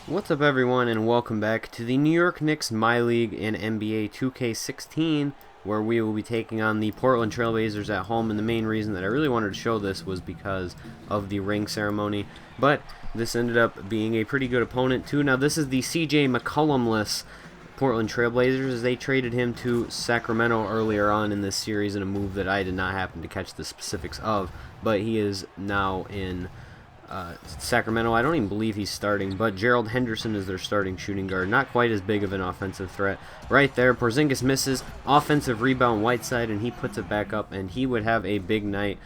What's up, everyone, and welcome back to the New York Knicks MyLeague in NBA 2K16, where we will be taking on the Portland Trailblazers at home. And the main reason that I really wanted to show this was because of the ring ceremony, but this ended up being a pretty good opponent too. Now, this is the CJ McCollum-less Portland Trailblazers, as they traded him to Sacramento earlier on in this series in a move that I did not happen to catch the specifics of, but he is now in Sacramento. I don't even believe he's starting, but Gerald Henderson is their starting shooting guard. Not quite as big of an offensive threat. Right there, Porzingis misses. Offensive rebound, Whiteside, and he puts it back up, and he would have a big night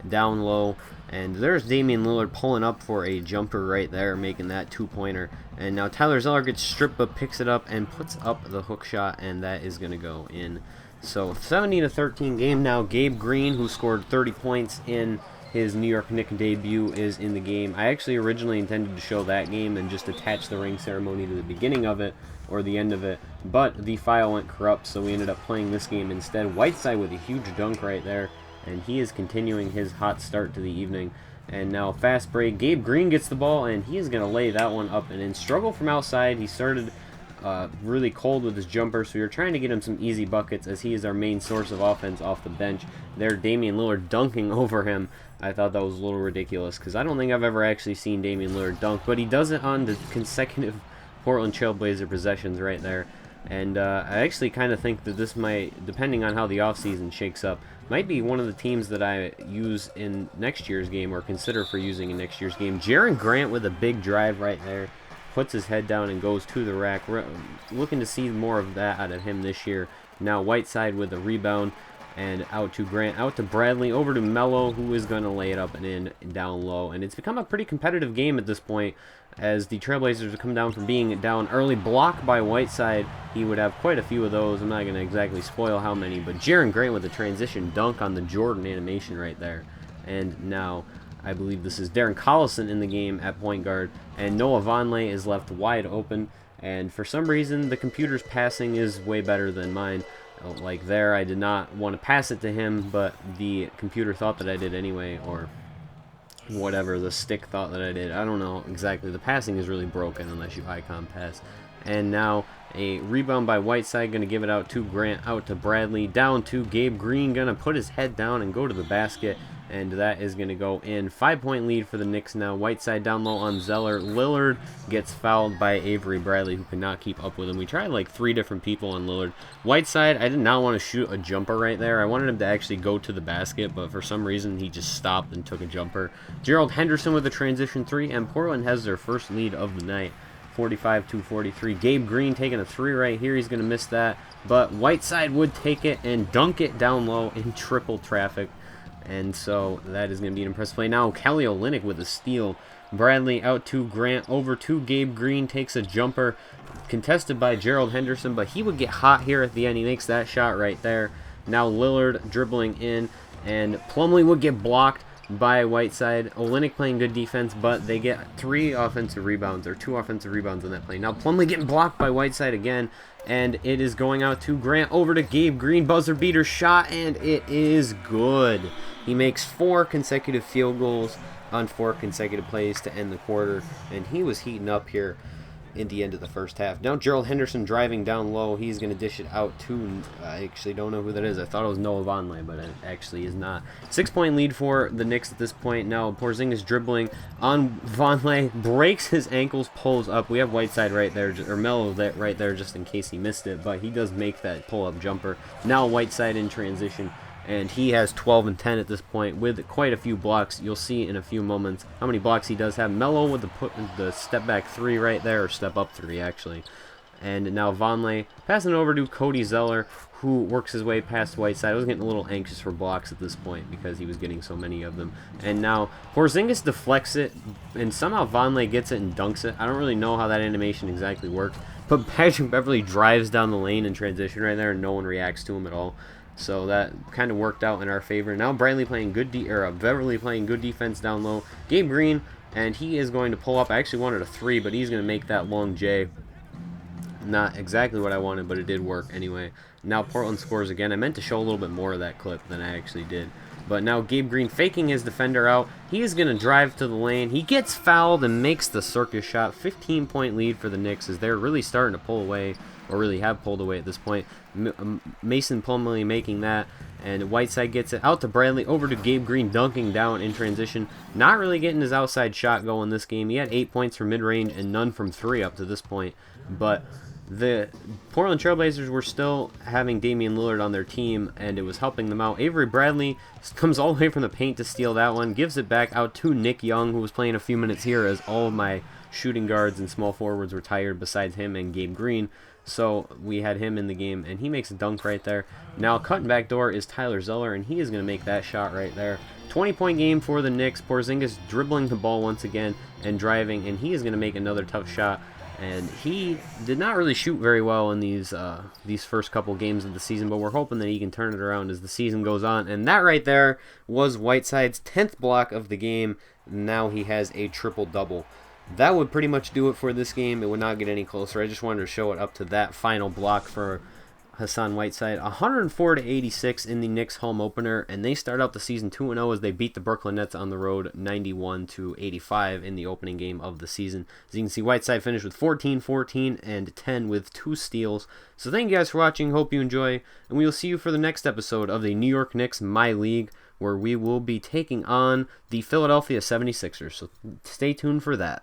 down low. And there's Damian Lillard pulling up for a jumper right there, making that two-pointer. And now Tyler Zeller gets stripped, but picks it up and puts up the hook shot, and that is going to go in. So 70-13 game now. Gabe Green, who scored 30 points in his New York Knicks debut, is in the game. I actually originally intended to show that game and just attach the ring ceremony to the beginning of it or the end of it, but the file went corrupt, so we ended up playing this game instead. Whiteside with a huge dunk right there, and he is continuing his hot start to the evening. And now fast break, Gabe Green gets the ball, and he is going to lay that one up and in. Struggle from outside. He started really cold with his jumper, so you're trying to get him some easy buckets, as he is our main source of offense off the bench. There, Damian Lillard dunking over him. I thought that was a little ridiculous, because I don't think I've ever actually seen Damian Lillard dunk, but he does it on the consecutive Portland Trailblazer possessions right there. And I actually kind of think that this might, depending on how the offseason shakes up, might be one of the teams that I use in next year's game, or consider for using in next year's game. Jaren Grant with a big drive right there. Puts his head down and goes to the rack. We're looking to see more of that out of him this year. Now Whiteside with a rebound, and out to Grant, out to Bradley, over to Melo, who is going to lay it up and in down low. And it's become a pretty competitive game at this point, as the Trailblazers have come down from being down early. Blocked by Whiteside. He would have quite a few of those. I'm not going to exactly spoil how many, but Jaren Grant with a transition dunk on the Jordan animation right there. And now I believe this is Darren Collison in the game at point guard, and Noah Vonleh is left wide open. And for some reason, the computer's passing is way better than mine. Like there, I did not want to pass it to him, but the computer thought that I did anyway, or whatever, the stick thought that I did. I don't know exactly. The passing is really broken unless you icon pass. And now a rebound by Whiteside, going to give it out to Grant, out to Bradley, down to Gabe Green, going to put his head down and go to the basket. And that is going to go in. 5-point lead for the Knicks now. Whiteside down low on Zeller. Lillard gets fouled by Avery Bradley, who could not keep up with him. We tried like 3 different people on Lillard. Whiteside, I did not want to shoot a jumper right there. I wanted him to actually go to the basket, but for some reason he just stopped and took a jumper. Gerald Henderson with a transition 3, and Portland has their first lead of the night. 45-43. Gabe Green taking a 3 right here. He's going to miss that, but Whiteside would take it and dunk it down low in triple traffic. And so that is going to be an impressive play. Now Kelly Olynyk with a steal. Bradley out to Grant, over to Gabe Green, takes a jumper, contested by Gerald Henderson, but he would get hot here at the end. He makes that shot right there. Now Lillard dribbling in, and Plumlee would get blocked by Whiteside. Olynyk playing good defense, but they get 3 offensive rebounds, or 2 offensive rebounds on that play. Now Plumlee getting blocked by Whiteside again, and it is going out to Grant, over to Gabe Green, buzzer beater shot, and it is good. He makes 4 consecutive field goals on 4 consecutive plays to end the quarter, and he was heating up here in the end of the first half. Now Gerald Henderson driving down low. He's going to dish it out to, I actually don't know who that is. I thought it was Noah Vonleh, but it actually is not. 6-point lead for the Knicks at this point. Now Porzingis dribbling on Vonleh, breaks his ankles, pulls up. We have Whiteside right there, or Melo right there just in case he missed it, but he does make that pull-up jumper. Now Whiteside in transition, and he has 12 and 10 at this point with quite a few blocks. You'll see in a few moments how many blocks he does have. Melo with the step back 3 right there, or step up 3 actually. And now Vonleh passing it over to Cody Zeller, who works his way past Whiteside. I was getting a little anxious for blocks at this point because he was getting so many of them. And now Porzingis deflects it, and somehow Vonleh gets it and dunks it. I don't really know how that animation exactly works, but Patrick Beverley drives down the lane in transition right there, and no one reacts to him at all. So that kind of worked out in our favor. Now Bradley playing good Beverly playing good defense down low. Gabe Green, and he is going to pull up. I actually wanted a 3, but he's going to make that long J. Not exactly what I wanted, but it did work anyway. Now Portland scores again. I meant to show a little bit more of that clip than I actually did. But now Gabe Green faking his defender out. He is going to drive to the lane. He gets fouled and makes the circus shot. 15-point lead for the Knicks as they're really starting to pull away, or really have pulled away at this point. Mason Plumlee making that, and Whiteside gets it out to Bradley, over to Gabe Green, dunking down in transition. Not really getting his outside shot going this game. He had 8 points from mid-range and none from 3 up to this point. But the Portland Trailblazers were still having Damian Lillard on their team, and it was helping them out. Avery Bradley comes all the way from the paint to steal that one, gives it back out to Nick Young, who was playing a few minutes here as all of my shooting guards and small forwards were tired besides him and Gabe Green. So we had him in the game, and he makes a dunk right there. Now cutting back door is Tyler Zeller, and he is going to make that shot right there. 20-point game for the Knicks. Porzingis dribbling the ball once again and driving, and he is going to make another tough shot. And he did not really shoot very well in these first couple games of the season, but we're hoping that he can turn it around as the season goes on. And that right there was Whiteside's 10th block of the game. Now he has a triple-double. That would pretty much do it for this game. It would not get any closer. I just wanted to show it up to that final block for Hassan Whiteside. 104-86 in the Knicks home opener, and they start out the season 2-0 as they beat the Brooklyn Nets on the road 91-85 in the opening game of the season. As you can see, Whiteside finished with 14, 14, and 10 with 2 steals. So thank you guys for watching. Hope you enjoy, and we will see you for the next episode of the New York Knicks My League, where we will be taking on the Philadelphia 76ers. So stay tuned for that.